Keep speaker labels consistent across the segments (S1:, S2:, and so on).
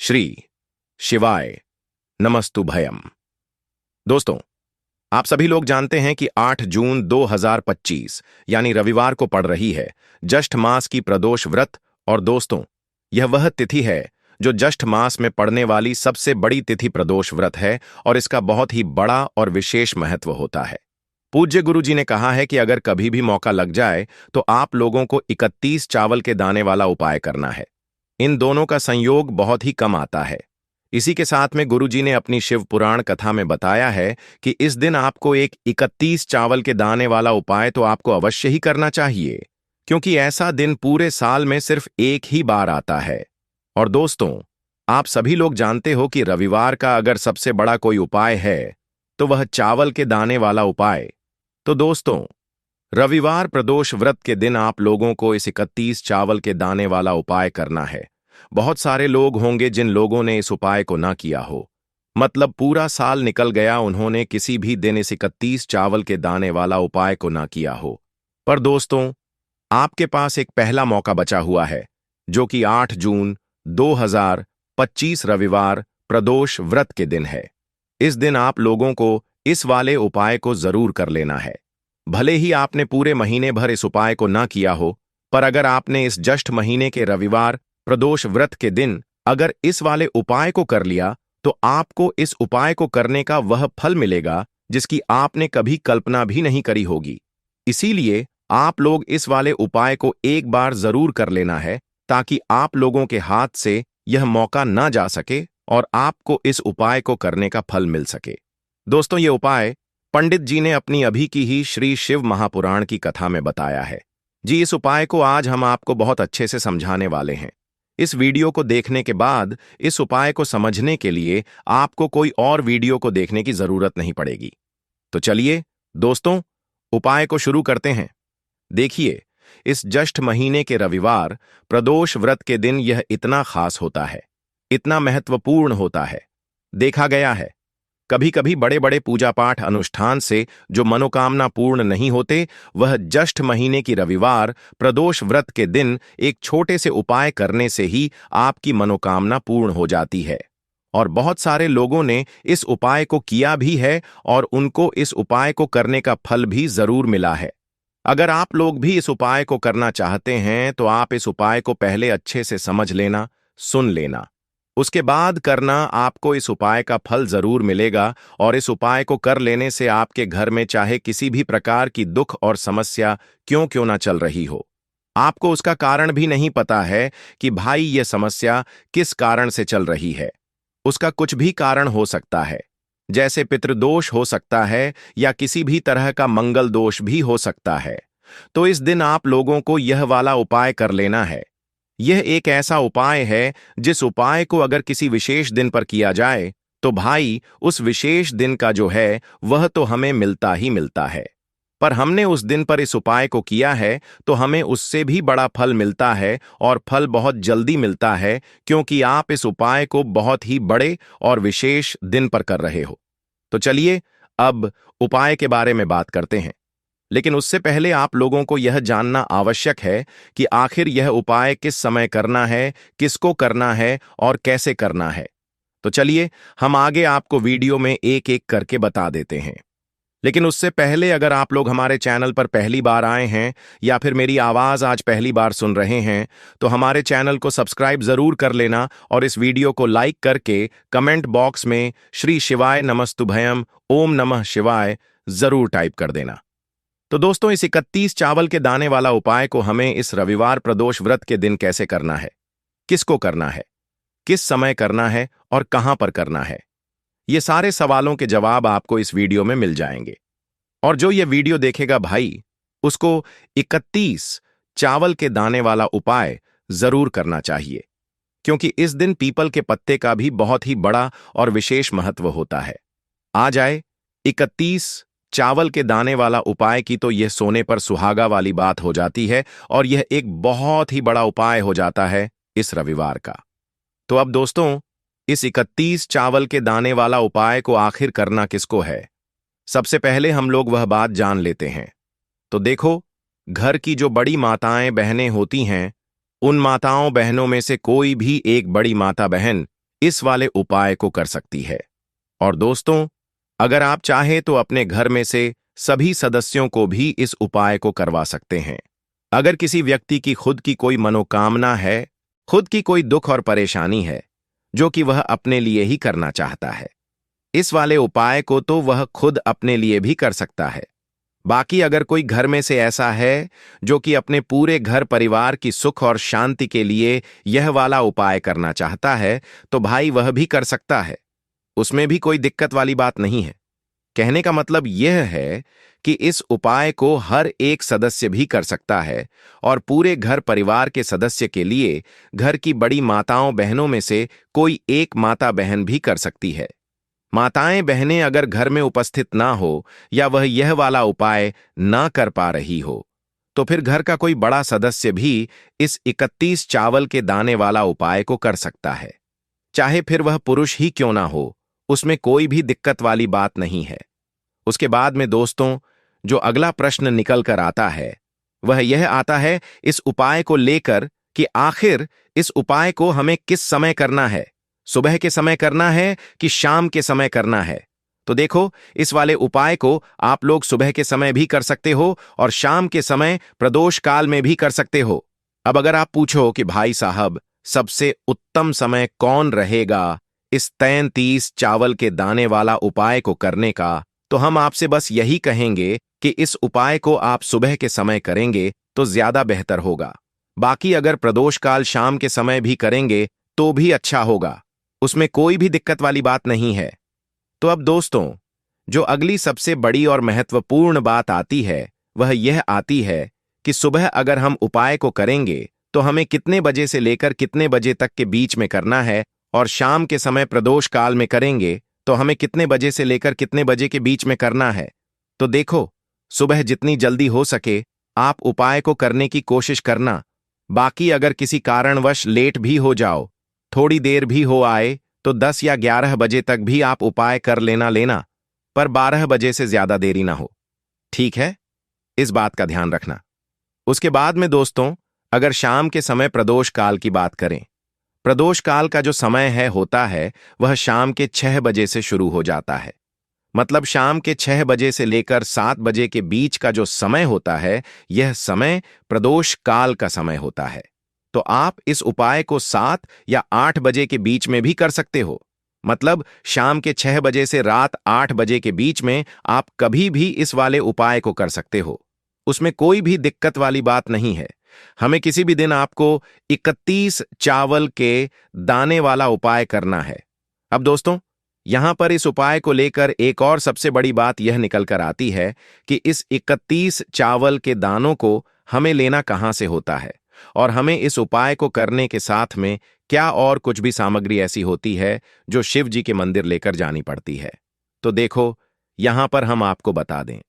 S1: श्री शिवाय नमस्तुभयम। दोस्तों, आप सभी लोग जानते हैं कि 8 जून 2025 यानी रविवार को पड़ रही है ज्येष्ठ मास की प्रदोष व्रत। और दोस्तों, यह वह तिथि है जो ज्येष्ठ मास में पड़ने वाली सबसे बड़ी तिथि प्रदोष व्रत है और इसका बहुत ही बड़ा और विशेष महत्व होता है। पूज्य गुरु जी ने कहा है कि अगर कभी भी मौका लग जाए तो आप लोगों को 31 चावल के दाने वाला उपाय करना है। इन दोनों का संयोग बहुत ही कम आता है। इसी के साथ में गुरुजी ने अपनी शिव पुराण कथा में बताया है कि इस दिन आपको एक 31 चावल के दाने वाला उपाय तो आपको अवश्य ही करना चाहिए, क्योंकि ऐसा दिन पूरे साल में सिर्फ एक ही बार आता है। और दोस्तों, आप सभी लोग जानते हो कि रविवार का अगर सबसे बड़ा कोई उपाय है तो वह चावल के दाने वाला उपाय। तो दोस्तों, रविवार प्रदोष व्रत के दिन आप लोगों को इस 31 चावल के दाने वाला उपाय करना है। बहुत सारे लोग होंगे जिन लोगों ने इस उपाय को ना किया हो, मतलब पूरा साल निकल गया, उन्होंने किसी भी दिन इस 31 चावल के दाने वाला उपाय को ना किया हो। पर दोस्तों, आपके पास एक पहला मौका बचा हुआ है, जो कि 8 जून 2025 रविवार प्रदोष व्रत के दिन है। इस दिन आप लोगों को इस वाले उपाय को जरूर कर लेना है। भले ही आपने पूरे महीने भर इस उपाय को ना किया हो, पर अगर आपने इस ज्येष्ठ महीने के रविवार प्रदोष व्रत के दिन अगर इस वाले उपाय को कर लिया तो आपको इस उपाय को करने का वह फल मिलेगा जिसकी आपने कभी कल्पना भी नहीं करी होगी। इसीलिए आप लोग इस वाले उपाय को एक बार जरूर कर लेना है, ताकि आप लोगों के हाथ से यह मौका ना जा सके और आपको इस उपाय को करने का फल मिल सके। दोस्तों, ये उपाय पंडित जी ने अपनी अभी की ही श्री शिव महापुराण की कथा में बताया है। जी, इस उपाय को आज हम आपको बहुत अच्छे से समझाने वाले हैं। इस वीडियो को देखने के बाद इस उपाय को समझने के लिए आपको कोई और वीडियो को देखने की जरूरत नहीं पड़ेगी। तो चलिए दोस्तों, उपाय को शुरू करते हैं। देखिए, इस ज्येष्ठ महीने के रविवार प्रदोष व्रत के दिन यह इतना खास होता है, इतना महत्वपूर्ण होता है। देखा गया है कभी कभी बड़े बड़े पूजा पाठ अनुष्ठान से जो मनोकामना पूर्ण नहीं होते, वह ज्येष्ठ महीने की रविवार प्रदोष व्रत के दिन एक छोटे से उपाय करने से ही आपकी मनोकामना पूर्ण हो जाती है। और बहुत सारे लोगों ने इस उपाय को किया भी है और उनको इस उपाय को करने का फल भी जरूर मिला है। अगर आप लोग भी इस उपाय को करना चाहते हैं तो आप इस उपाय को पहले अच्छे से समझ लेना, सुन लेना, उसके बाद करना। आपको इस उपाय का फल जरूर मिलेगा और इस उपाय को कर लेने से आपके घर में चाहे किसी भी प्रकार की दुख और समस्या क्यों ना चल रही हो, आपको उसका कारण भी नहीं पता है कि भाई ये समस्या किस कारण से चल रही है। उसका कुछ भी कारण हो सकता है, जैसे पितृदोष हो सकता है या किसी भी तरह का मंगल दोष भी हो सकता है। तो इस दिन आप लोगों को यह वाला उपाय कर लेना है। यह एक ऐसा उपाय है जिस उपाय को अगर किसी विशेष दिन पर किया जाए तो भाई उस विशेष दिन का जो है वह तो हमें मिलता ही मिलता है। पर हमने उस दिन पर इस उपाय को किया है तो हमें उससे भी बड़ा फल मिलता है, और फल बहुत जल्दी मिलता है, क्योंकि आप इस उपाय को बहुत ही बड़े और विशेष दिन पर कर रहे हो। तो चलिए अब उपाय के बारे में बात करते हैं। लेकिन उससे पहले आप लोगों को यह जानना आवश्यक है कि आखिर यह उपाय किस समय करना है, किसको करना है और कैसे करना है। तो चलिए हम आगे आपको वीडियो में एक एक करके बता देते हैं। लेकिन उससे पहले अगर आप लोग हमारे चैनल पर पहली बार आए हैं या फिर मेरी आवाज आज पहली बार सुन रहे हैं, तो हमारे चैनल को सब्सक्राइब जरूर कर लेना और इस वीडियो को लाइक करके कमेंट बॉक्स में श्री शिवाय नमस्तुभयम ओम नमः शिवाय जरूर टाइप कर देना। तो दोस्तों, इस 31 चावल के दाने वाला उपाय को हमें इस रविवार प्रदोष व्रत के दिन कैसे करना है, किसको करना है, किस समय करना है और कहां पर करना है, ये सारे सवालों के जवाब आपको इस वीडियो में मिल जाएंगे। और जो ये वीडियो देखेगा भाई, उसको 31 चावल के दाने वाला उपाय जरूर करना चाहिए, क्योंकि इस दिन पीपल के पत्ते का भी बहुत ही बड़ा और विशेष महत्व होता है। आ जाए 31 चावल के दाने वाला उपाय की तो यह सोने पर सुहागा वाली बात हो जाती है और यह एक बहुत ही बड़ा उपाय हो जाता है इस रविवार का। तो अब दोस्तों, इस 31 चावल के दाने वाला उपाय को आखिर करना किसको है, सबसे पहले हम लोग वह बात जान लेते हैं। तो देखो, घर की जो बड़ी माताएं बहनें होती हैं, उन माताओं बहनों में से कोई भी एक बड़ी माता बहन इस वाले उपाय को कर सकती है। और दोस्तों, अगर आप चाहें तो अपने घर में से सभी सदस्यों को भी इस उपाय को करवा सकते हैं। अगर किसी व्यक्ति की खुद की कोई मनोकामना है, खुद की कोई दुख और परेशानी है, जो कि वह अपने लिए ही करना चाहता है, इस वाले उपाय को तो वह खुद अपने लिए भी कर सकता है। बाकी अगर कोई घर में से ऐसा है जो कि अपने पूरे घर परिवार की सुख और शांति के लिए यह वाला उपाय करना चाहता है, तो भाई वह भी कर सकता है। उसमें भी कोई दिक्कत वाली बात नहीं है। कहने का मतलब यह है कि इस उपाय को हर एक सदस्य भी कर सकता है और पूरे घर परिवार के सदस्य के लिए घर की बड़ी माताओं बहनों में से कोई एक माता बहन भी कर सकती है। माताएं बहनें अगर घर में उपस्थित ना हो या वह यह वाला उपाय ना कर पा रही हो, तो फिर घर का कोई बड़ा सदस्य भी इस 31 चावल के दाने वाला उपाय को कर सकता है। चाहे फिर वह पुरुष ही क्यों ना हो, उसमें कोई भी दिक्कत वाली बात नहीं है। उसके बाद में दोस्तों, जो अगला प्रश्न निकल कर आता है वह यह आता है इस उपाय को लेकर कि आखिर इस उपाय को हमें किस समय करना है, सुबह के समय करना है कि शाम के समय करना है। तो देखो, इस वाले उपाय को आप लोग सुबह के समय भी कर सकते हो और शाम के समय प्रदोष काल में भी कर सकते हो। अब अगर आप पूछो कि भाई साहब सबसे उत्तम समय कौन रहेगा इस 33 चावल के दाने वाला उपाय को करने का, तो हम आपसे बस यही कहेंगे कि इस उपाय को आप सुबह के समय करेंगे तो ज्यादा बेहतर होगा। बाकी अगर प्रदोष काल शाम के समय भी करेंगे तो भी अच्छा होगा, उसमें कोई भी दिक्कत वाली बात नहीं है। तो अब दोस्तों, जो अगली सबसे बड़ी और महत्वपूर्ण बात आती है वह यह आती है कि सुबह अगर हम उपाय को करेंगे तो हमें कितने बजे से लेकर कितने बजे तक के बीच में करना है, और शाम के समय प्रदोष काल में करेंगे तो हमें कितने बजे से लेकर कितने बजे के बीच में करना है। तो देखो, सुबह जितनी जल्दी हो सके आप उपाय को करने की कोशिश करना। बाकी अगर किसी कारणवश लेट भी हो जाओ, थोड़ी देर भी हो आए, तो 10 या 11 बजे तक भी आप उपाय कर लेना, पर 12 बजे से ज्यादा देरी ना हो। ठीक है, इस बात का ध्यान रखना। उसके बाद में दोस्तों, अगर शाम के समय प्रदोष काल की बात करें, प्रदोष काल का जो समय होता है वह शाम के 6 बजे से शुरू हो जाता है। मतलब शाम के 6 बजे से लेकर 7 बजे के बीच का जो समय होता है, यह समय प्रदोष काल का समय होता है। तो आप इस उपाय को 7 या 8 बजे के बीच में भी कर सकते हो। मतलब शाम के 6 बजे से रात 8 बजे के बीच में आप कभी भी इस वाले उपाय को कर सकते हो, उसमें कोई भी दिक्कत वाली बात नहीं है। हमें किसी भी दिन आपको 31 चावल के दाने वाला उपाय करना है। अब दोस्तों, यहां पर इस उपाय को लेकर एक और सबसे बड़ी बात यह निकल कर आती है कि इस 31 चावल के दानों को हमें लेना कहां से होता है, और हमें इस उपाय को करने के साथ में क्या और कुछ भी सामग्री ऐसी होती है जो शिव जी के मंदिर लेकर जानी पड़ती है। तो देखो, यहां पर हम आपको बता दें।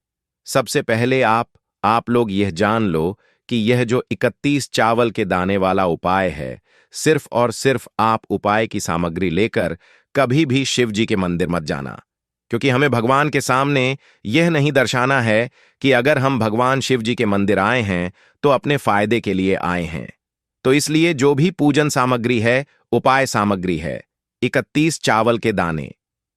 S1: सबसे पहले आप लोग यह जान लो कि यह जो 31 चावल के दाने वाला उपाय है, सिर्फ और सिर्फ आप उपाय की सामग्री लेकर कभी भी शिव जी के मंदिर मत जाना, क्योंकि हमें भगवान के सामने यह नहीं दर्शाना है कि अगर हम भगवान शिव जी के मंदिर आए हैं तो अपने फायदे के लिए आए हैं। तो इसलिए जो भी पूजन सामग्री है, उपाय सामग्री है, 31 चावल के दाने,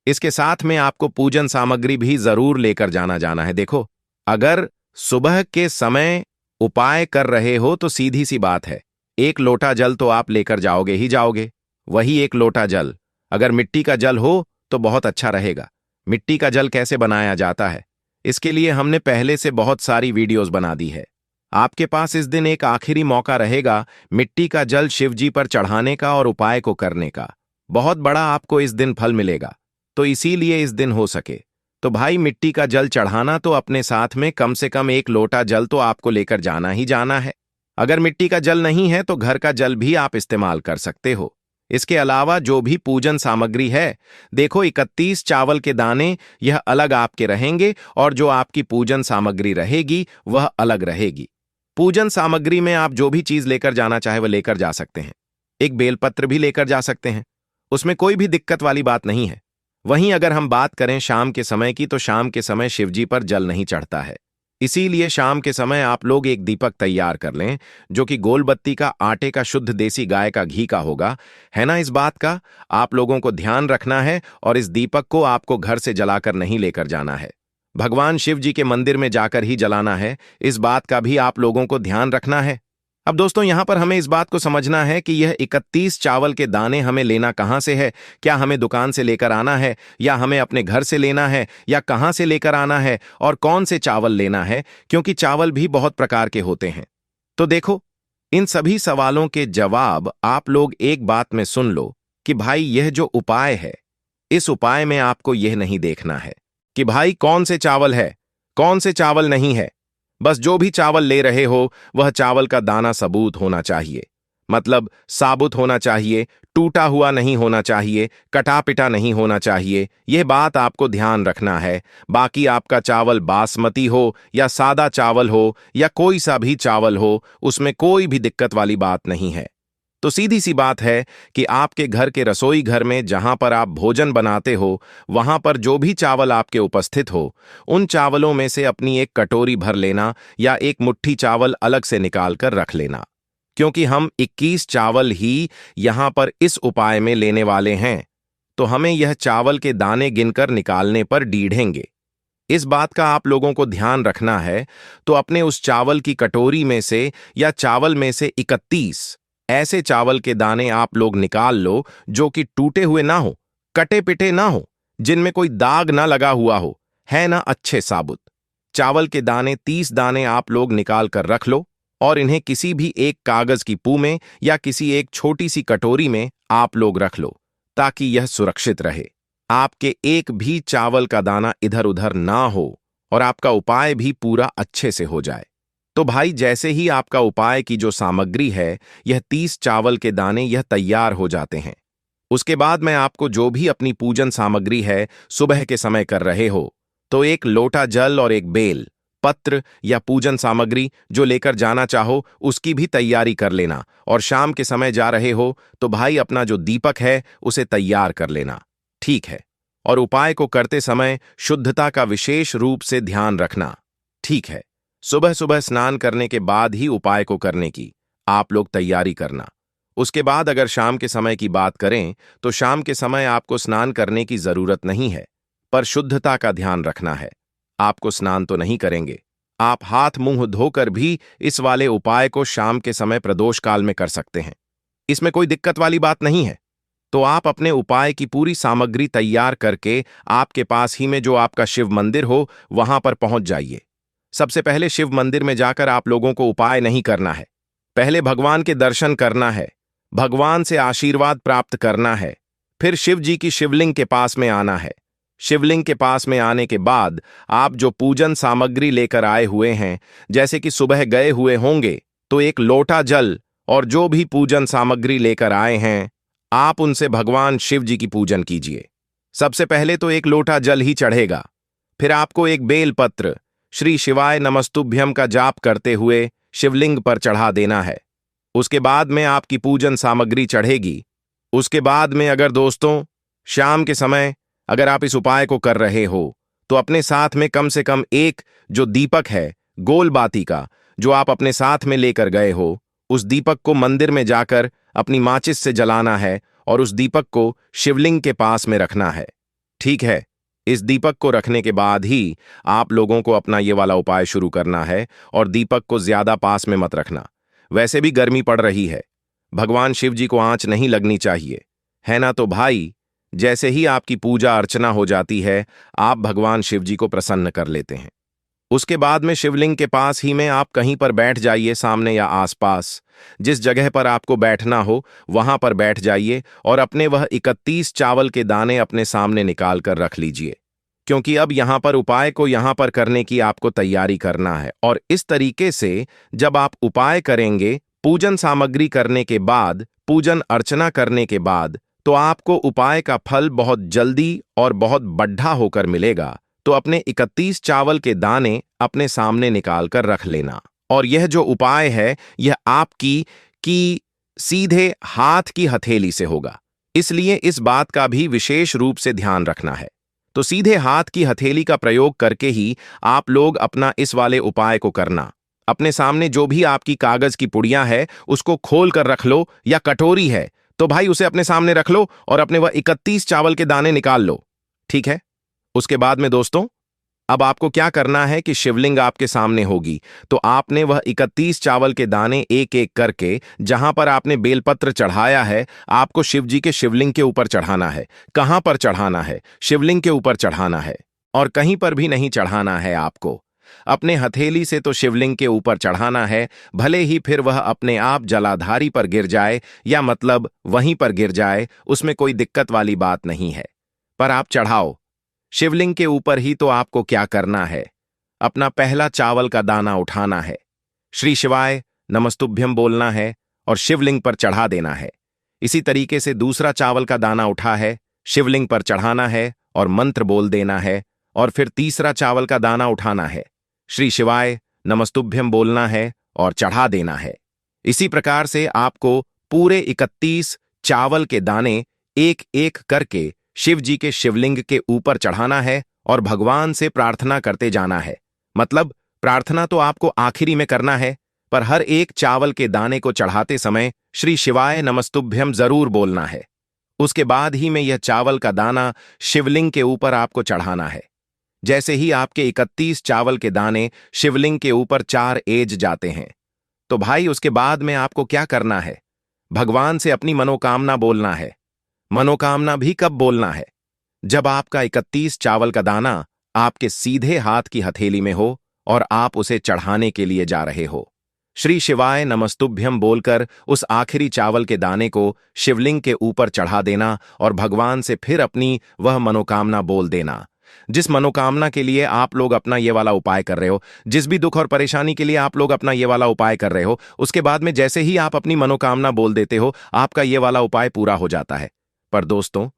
S1: इसके साथ में आपको पूजन सामग्री भी जरूर लेकर जाना है। देखो, अगर सुबह के समय उपाय कर रहे हो तो सीधी सी बात है, 1 लोटा जल तो आप लेकर जाओगे ही जाओगे। वही 1 लोटा जल अगर मिट्टी का जल हो तो बहुत अच्छा रहेगा। मिट्टी का जल कैसे बनाया जाता है, इसके लिए हमने पहले से बहुत सारी वीडियोस बना दी है। आपके पास इस दिन एक आखिरी मौका रहेगा मिट्टी का जल शिव जी पर चढ़ाने का और उपाय को करने का। बहुत बड़ा आपको इस दिन फल मिलेगा। तो इसीलिए इस दिन हो सके तो भाई मिट्टी का जल चढ़ाना तो अपने साथ में कम से कम 1 लोटा जल तो आपको लेकर जाना ही जाना है। अगर मिट्टी का जल नहीं है तो घर का जल भी आप इस्तेमाल कर सकते हो। इसके अलावा जो भी पूजन सामग्री है, देखो 31 चावल के दाने यह अलग आपके रहेंगे और जो आपकी पूजन सामग्री रहेगी वह अलग रहेगी। पूजन सामग्री में आप जो भी चीज लेकर जाना चाहे वह लेकर जा सकते हैं। एक बेलपत्र भी लेकर जा सकते हैं, उसमें कोई भी दिक्कत वाली बात नहीं है। वहीं अगर हम बात करें शाम के समय की, तो शाम के समय शिवजी पर जल नहीं चढ़ता है। इसीलिए शाम के समय आप लोग एक दीपक तैयार कर लें जो कि गोल बत्ती का, आटे का, शुद्ध देसी गाय का घी का होगा। है ना इस बात का? आप लोगों को ध्यान रखना है और इस दीपक को आपको घर से जलाकर नहीं लेकर जाना है, भगवान शिव जी के मंदिर में जाकर ही जलाना है। इस बात का भी आप लोगों को ध्यान रखना है। अब दोस्तों यहां पर हमें इस बात को समझना है कि यह 31 चावल के दाने हमें लेना कहां से है। क्या हमें दुकान से लेकर आना है, या हमें अपने घर से लेना है, या कहां से लेकर आना है, और कौन से चावल लेना है, क्योंकि चावल भी बहुत प्रकार के होते हैं। तो देखो, इन सभी सवालों के जवाब आप लोग एक बात में सुन लो कि भाई यह जो उपाय है, इस उपाय में आपको यह नहीं देखना है कि भाई कौन से चावल है, कौन से चावल नहीं है। बस जो भी चावल ले रहे हो वह चावल का दाना सबूत होना चाहिए, मतलब साबुत होना चाहिए, टूटा हुआ नहीं होना चाहिए, कटा पिटा नहीं होना चाहिए। यह बात आपको ध्यान रखना है। बाकी आपका चावल बासमती हो या सादा चावल हो या कोई सा भी चावल हो, उसमें कोई भी दिक्कत वाली बात नहीं है। तो सीधी सी बात है कि आपके घर के रसोई घर में जहां पर आप भोजन बनाते हो, वहां पर जो भी चावल आपके उपस्थित हो, उन चावलों में से अपनी एक कटोरी भर लेना या एक मुट्ठी चावल अलग से निकाल कर रख लेना, क्योंकि हम 21 चावल ही यहां पर इस उपाय में लेने वाले हैं। तो हमें यह चावल के दाने गिनकर निकालने पर डीढ़ेंगे। इस बात का आप लोगों को ध्यान रखना है। तो अपने उस चावल की कटोरी में से या चावल में से 31 ऐसे चावल के दाने आप लोग निकाल लो जो कि टूटे हुए ना हो, कटे पिटे ना हो, जिनमें कोई दाग ना लगा हुआ हो, है ना, अच्छे साबुत चावल के दाने 30 दाने आप लोग निकाल कर रख लो, और इन्हें किसी भी एक कागज की पू में या किसी एक छोटी सी कटोरी में आप लोग रख लो, ताकि यह सुरक्षित रहे, आपके एक भी चावल का दाना इधर उधर ना हो और आपका उपाय भी पूरा अच्छे से हो जाए। तो भाई जैसे ही आपका उपाय की जो सामग्री है, यह 30 चावल के दाने यह तैयार हो जाते हैं, उसके बाद मैं आपको जो भी अपनी पूजन सामग्री है सुबह के समय कर रहे हो, तो एक लोटा जल और एक बेल पत्र या पूजन सामग्री जो लेकर जाना चाहो उसकी भी तैयारी कर लेना। और शाम के समय जा रहे हो तो भाई अपना जो दीपक है उसे तैयार कर लेना, ठीक है। और उपाय को करते समय शुद्धता का विशेष रूप से ध्यान रखना, ठीक है। सुबह सुबह स्नान करने के बाद ही उपाय को करने की आप लोग तैयारी करना। उसके बाद अगर शाम के समय की बात करें तो शाम के समय आपको स्नान करने की जरूरत नहीं है, पर शुद्धता का ध्यान रखना है। आपको स्नान तो नहीं करेंगे, आप हाथ मुंह धोकर भी इस वाले उपाय को शाम के समय प्रदोष काल में कर सकते हैं, इसमें कोई दिक्कत वाली बात नहीं है। तो आप अपने उपाय की पूरी सामग्री तैयार करके आपके पास ही में जो आपका शिव मंदिर हो वहां पर पहुंच जाइए। सबसे पहले शिव मंदिर में जाकर आप लोगों को उपाय नहीं करना है, पहले भगवान के दर्शन करना है, भगवान से आशीर्वाद प्राप्त करना है, फिर शिव जी की शिवलिंग के पास में आना है। शिवलिंग के पास में आने के बाद आप जो पूजन सामग्री लेकर आए हुए हैं, जैसे कि सुबह गए हुए होंगे, तो एक लोटा जल और जो भी पूजन सामग्री लेकर आए हैं आप उनसे भगवान शिव जी की पूजन कीजिए। सबसे पहले तो एक लोटा जल ही चढ़ेगा, फिर आपको एक बेल पत्र श्री शिवाय नमस्तुभ्यम का जाप करते हुए शिवलिंग पर चढ़ा देना है। उसके बाद में आपकी पूजन सामग्री चढ़ेगी। उसके बाद में अगर दोस्तों शाम के समय अगर आप इस उपाय को कर रहे हो तो अपने साथ में कम से कम एक जो दीपक है गोल बाती का जो आप अपने साथ में लेकर गए हो, उस दीपक को मंदिर में जाकर अपनी माचिस से जलाना है और उस दीपक को शिवलिंग के पास में रखना है, ठीक है। इस दीपक को रखने के बाद ही आप लोगों को अपना ये वाला उपाय शुरू करना है, और दीपक को ज्यादा पास में मत रखना। वैसे भी गर्मी पड़ रही है, भगवान शिव जी को आंच नहीं लगनी चाहिए, है ना। तो भाई जैसे ही आपकी पूजा अर्चना हो जाती है आप भगवान शिव जी को प्रसन्न कर लेते हैं। उसके बाद में शिवलिंग के पास ही में आप कहीं पर बैठ जाइए, सामने या आसपास जिस जगह पर आपको बैठना हो वहां पर बैठ जाइए और अपने वह 31 चावल के दाने अपने सामने निकाल कर रख लीजिए, क्योंकि अब यहां पर उपाय को यहां पर करने की आपको तैयारी करना है। और इस तरीके से जब आप उपाय करेंगे, पूजन सामग्री करने के बाद, पूजन अर्चना करने के बाद, तो आपको उपाय का फल बहुत जल्दी और बहुत बढ़ा होकर मिलेगा। तो अपने 31 चावल के दाने अपने सामने निकाल कर रख लेना। और यह जो उपाय है यह आपकी की सीधे हाथ की हथेली से होगा, इसलिए इस बात का भी विशेष रूप से ध्यान रखना है। तो सीधे हाथ की हथेली का प्रयोग करके ही आप लोग अपना इस वाले उपाय को करना। अपने सामने जो भी आपकी कागज की पुड़िया है उसको खोल कर रख लो, या कटोरी है तो भाई उसे अपने सामने रख लो और अपने वह 31 चावल के दाने निकाल लो। ठीक है। उसके बाद में दोस्तों, अब आपको क्या करना है कि शिवलिंग आपके सामने होगी, तो आपने वह 31 चावल के दाने एक एक करके जहां पर आपने बेलपत्र चढ़ाया है, आपको शिव जी के शिवलिंग के ऊपर चढ़ाना है। कहां पर चढ़ाना है? शिवलिंग के ऊपर चढ़ाना है, और कहीं पर भी नहीं चढ़ाना है आपको। अपने हथेली से तो शिवलिंग के ऊपर चढ़ाना है, भले ही फिर वह अपने आप जलाधारी पर गिर जाए, या मतलब वहीं पर गिर जाए, उसमें कोई दिक्कत वाली बात नहीं है। पर आप चढ़ाओ शिवलिंग के ऊपर ही। तो आपको क्या करना है? अपना पहला चावल का दाना उठाना है, श्री शिवाय नमस्तुभ्यम बोलना है और शिवलिंग पर चढ़ा देना है। इसी तरीके से दूसरा चावल का दाना उठा है, शिवलिंग पर चढ़ाना है और मंत्र बोल देना है। और फिर तीसरा चावल का दाना उठाना है, श्री शिवाय नमस्तुभ्यम बोलना है और चढ़ा देना है। इसी प्रकार से आपको पूरे 31 चावल के दाने एक एक करके शिव जी के शिवलिंग के ऊपर चढ़ाना है और भगवान से प्रार्थना करते जाना है। मतलब प्रार्थना तो आपको आखिरी में करना है, पर हर एक चावल के दाने को चढ़ाते समय श्री शिवाय नमस्तुभ्यम जरूर बोलना है। उसके बाद ही में यह चावल का दाना शिवलिंग के ऊपर आपको चढ़ाना है। जैसे ही आपके 31 चावल के दाने शिवलिंग के ऊपर 4 एज जाते हैं, तो भाई उसके बाद में आपको क्या करना है? भगवान से अपनी मनोकामना बोलना है। मनोकामना भी कब बोलना है? जब आपका 31 चावल का दाना आपके सीधे हाथ की हथेली में हो और आप उसे चढ़ाने के लिए जा रहे हो। श्री शिवाय नमस्तुभ्यम बोलकर उस आखिरी चावल के दाने को शिवलिंग के ऊपर चढ़ा देना और भगवान से फिर अपनी वह मनोकामना बोल देना। जिस मनोकामना के लिए आप लोग अपना ये वाला उपाय कर रहे हो, जिस भी दुख और परेशानी के लिए आप लोग अपना ये वाला उपाय कर रहे हो, उसके बाद में जैसे ही आप अपनी मनोकामना बोल देते हो, आपका ये वाला उपाय पूरा हो जाता है। पर दोस्तों,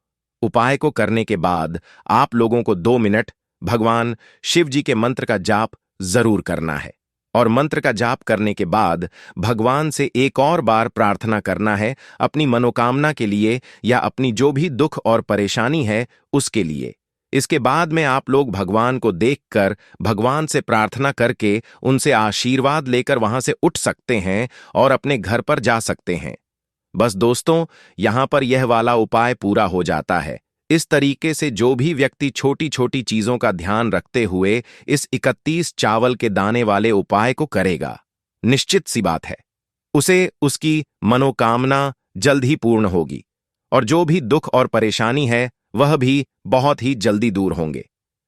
S1: उपाय को करने के बाद आप लोगों को 2 मिनट भगवान शिव जी के मंत्र का जाप जरूर करना है, और मंत्र का जाप करने के बाद भगवान से एक और बार प्रार्थना करना है अपनी मनोकामना के लिए, या अपनी जो भी दुख और परेशानी है उसके लिए। इसके बाद में आप लोग भगवान को देखकर, भगवान से प्रार्थना करके, उनसे आशीर्वाद लेकर वहां से उठ सकते हैं और अपने घर पर जा सकते हैं। बस दोस्तों, यहां पर यह वाला उपाय पूरा हो जाता है। इस तरीके से जो भी व्यक्ति छोटी छोटी चीजों का ध्यान रखते हुए इस 31 चावल के दाने वाले उपाय को करेगा, निश्चित सी बात है उसे उसकी मनोकामना जल्द ही पूर्ण होगी, और जो भी दुख और परेशानी है वह भी बहुत ही जल्दी दूर होंगे।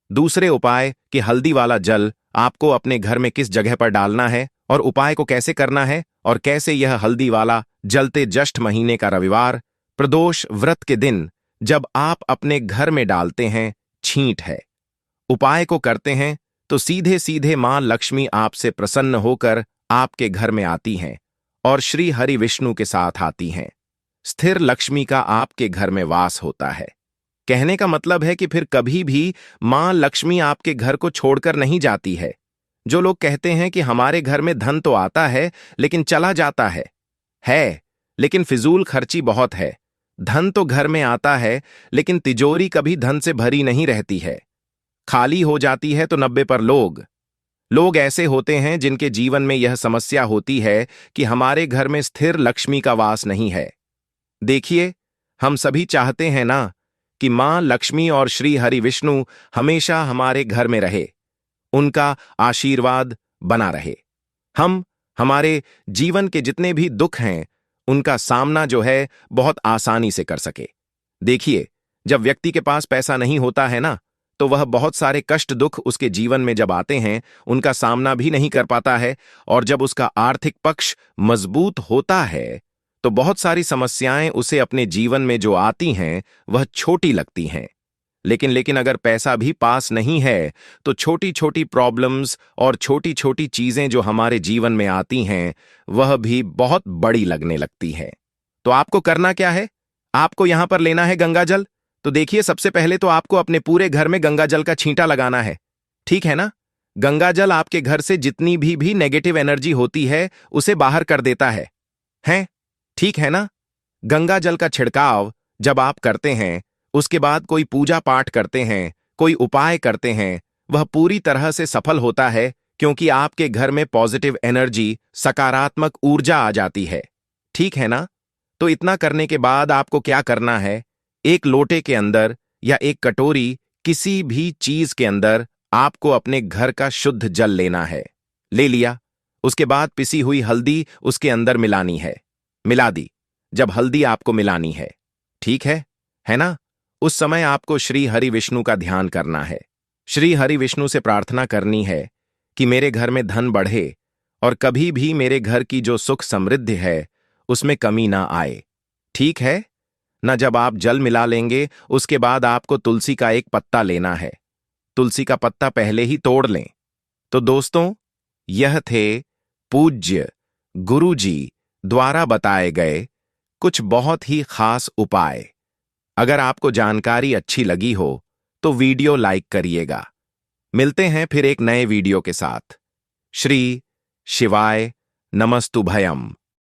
S1: दूसरे उपाय कि हल्दी वाला जल आपको अपने घर में किस जगह पर डालना है और उपाय को कैसे करना है, और कैसे यह हल्दी वाला जलते ज्येष्ठ महीने का रविवार प्रदोष व्रत के दिन जब आप अपने घर में डालते हैं, छींट है, उपाय को करते हैं, तो सीधे सीधे मां लक्ष्मी आपसे प्रसन्न होकर आपके घर में आती हैं और श्री हरि विष्णु के साथ आती हैं। स्थिर लक्ष्मी का आपके घर में वास होता है। कहने का मतलब है कि फिर कभी भी मां लक्ष्मी आपके घर को छोड़कर नहीं जाती है। जो लोग कहते हैं कि हमारे घर में धन तो आता है लेकिन चला जाता है, लेकिन फिजूल खर्ची बहुत है। धन तो घर में आता है लेकिन तिजोरी कभी धन से भरी नहीं रहती है, खाली हो जाती है। तो 90 पर लोग ऐसे होते हैं जिनके जीवन में यह समस्या होती है कि हमारे घर में स्थिर लक्ष्मी का वास नहीं है। देखिए, हम सभी चाहते हैं ना कि मां लक्ष्मी और श्री हरि विष्णु हमेशा हमारे घर में रहे, उनका आशीर्वाद बना रहे। हम हमारे जीवन के जितने भी दुख हैं उनका सामना जो है बहुत आसानी से कर सके। देखिए, जब व्यक्ति के पास पैसा नहीं होता है ना, तो वह बहुत सारे कष्ट दुख उसके जीवन में जब आते हैं उनका सामना भी नहीं कर पाता है, और जब उसका आर्थिक पक्ष मजबूत होता है तो बहुत सारी समस्याएं उसे अपने जीवन में जो आती हैं वह छोटी लगती हैं। लेकिन अगर पैसा भी पास नहीं है तो छोटी छोटी प्रॉब्लम्स और छोटी छोटी चीजें जो हमारे जीवन में आती हैं वह भी बहुत बड़ी लगने लगती हैं। तो आपको करना क्या है? आपको यहां पर लेना है गंगा जल। तो देखिए, सबसे पहले तो आपको अपने पूरे घर में गंगा जल का छींटा लगाना है, ठीक है ना? गंगा जल आपके घर से जितनी भी नेगेटिव एनर्जी होती है उसे बाहर कर देता है, हैं? ठीक है ना? गंगा जल का छिड़काव जब आप करते हैं, उसके बाद कोई पूजा पाठ करते हैं, कोई उपाय करते हैं वह पूरी तरह से सफल होता है, क्योंकि आपके घर में पॉजिटिव एनर्जी, सकारात्मक ऊर्जा आ जाती है। ठीक है ना? तो इतना करने के बाद आपको क्या करना है, एक लोटे के अंदर या एक कटोरी, किसी भी चीज के अंदर आपको अपने घर का शुद्ध जल लेना है। ले लिया। उसके बाद पिसी हुई हल्दी उसके अंदर मिलानी है। मिला दी। जब हल्दी आपको मिलानी है, ठीक है ना? उस समय आपको श्री हरि विष्णु का ध्यान करना है। श्री हरि विष्णु से प्रार्थना करनी है कि मेरे घर में धन बढ़े और कभी भी मेरे घर की जो सुख समृद्धि है उसमें कमी ना आए। ठीक है ना? जब आप जल मिला लेंगे, उसके बाद आपको तुलसी का एक पत्ता लेना है। तुलसी का पत्ता पहले ही तोड़ लें। तो दोस्तों, यह थे पूज्य गुरु जी द्वारा बताए गए कुछ बहुत ही खास उपाय। अगर आपको जानकारी अच्छी लगी हो तो वीडियो लाइक करिएगा। मिलते हैं फिर एक नए वीडियो के साथ। श्री शिवाय नमस्तुभयम।